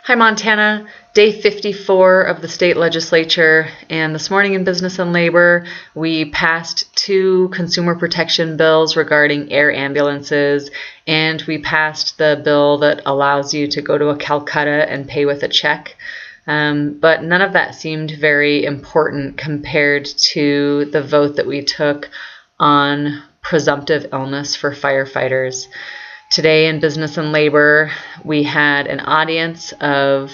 Hi Montana, day 54 of the state legislature, and this morning in Business and Labor we passed two consumer protection bills regarding air ambulances, and we passed the bill that allows you to go to a Calcutta and pay with a check. But none of that seemed very important compared to the vote that we took on presumptive illness for firefighters. Today in Business and Labor, we had an audience of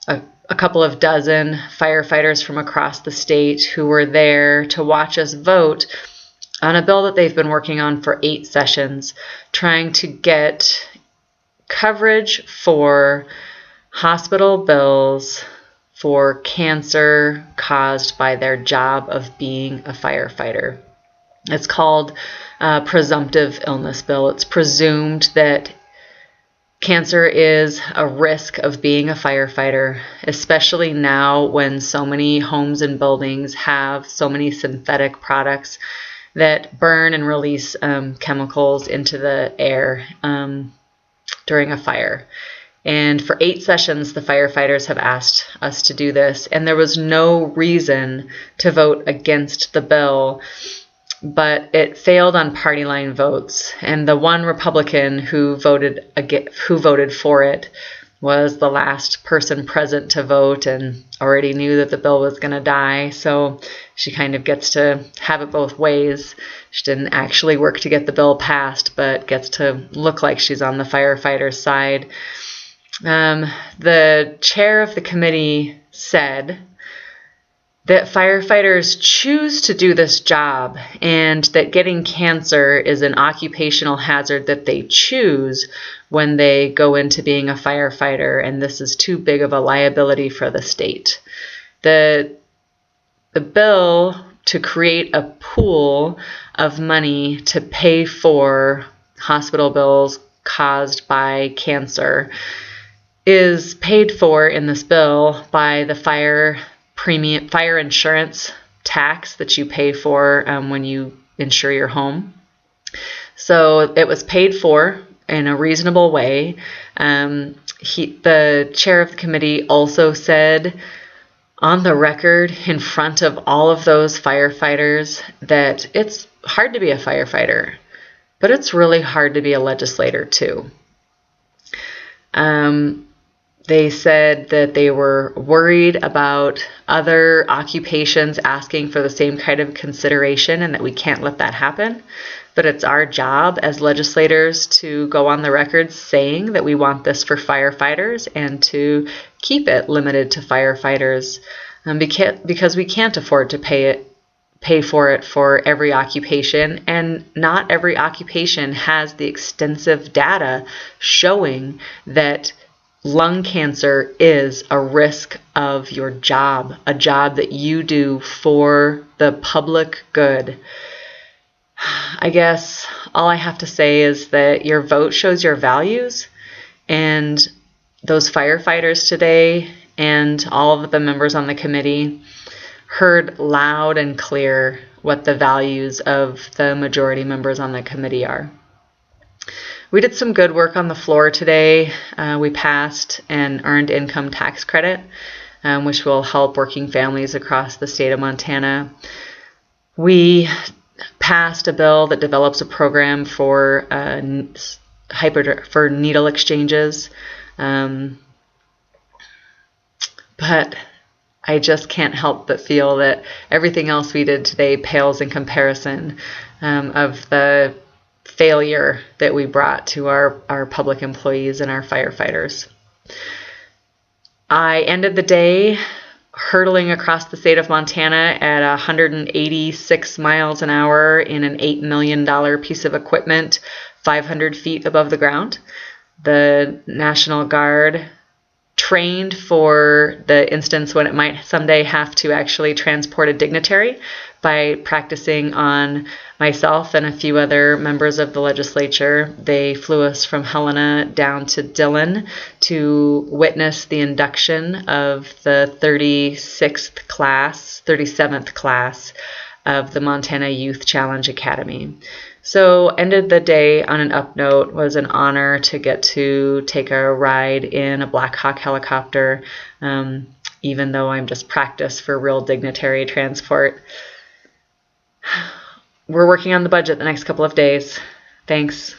a couple of dozen firefighters from across the state who were there to watch us vote on a bill that they've been working on for 8 sessions, trying to get coverage for hospital bills for cancer caused by their job of being a firefighter. It's called presumptive illness bill. It's presumed that cancer is a risk of being a firefighter, especially now when so many homes and buildings have so many synthetic products that burn and release chemicals into the air during a fire. And for 8 sessions, the firefighters have asked us to do this, and there was no reason to vote against the bill, but it failed on party line votes, and the one Republican who voted for it was the last person present to vote and already knew that the bill was going to die, so she kind of gets to have it both ways. She didn't actually work to get the bill passed, but gets to look like she's on the firefighters' side. The chair of the committee said that firefighters choose to do this job and that getting cancer is an occupational hazard that they choose when they go into being a firefighter, and this is too big of a liability for the state. The bill to create a pool of money to pay for hospital bills caused by cancer is paid for in this bill by the fire insurance tax that you pay for when you insure your home. So it was paid for in a reasonable way. The chair of the committee also said on the record in front of all of those firefighters that it's hard to be a firefighter, but it's really hard to be a legislator too. They said that they were worried about other occupations asking for the same kind of consideration and that we can't let that happen. But it's our job as legislators to go on the record saying that we want this for firefighters and to keep it limited to firefighters because we can't afford to pay for it for every occupation, and not every occupation has the extensive data showing that lung cancer is a risk of your job, a job that you do for the public good. I guess all I have to say is that your vote shows your values, and those firefighters today and all of the members on the committee heard loud and clear what the values of the majority members on the committee are. We did some good work on the floor today. We passed an earned income tax credit, which will help working families across the state of Montana. We passed a bill that develops a program for needle exchanges, but I just can't help but feel that everything else we did today pales in comparison of the failure that we brought to our public employees and our firefighters. I ended the day hurtling across the state of Montana at 186 miles an hour in an $8 million piece of equipment 500 feet above the ground. The National Guard trained for the instance when it might someday have to actually transport a dignitary by practicing on myself and a few other members of the legislature. They flew us from Helena down to Dillon to witness the induction of the 37th class of the Montana Youth Challenge Academy. So ended the day on an up note. It was an honor to get to take a ride in a Black Hawk helicopter, even though I'm just practice for real dignitary transport. We're working on the budget the next couple of days. Thanks.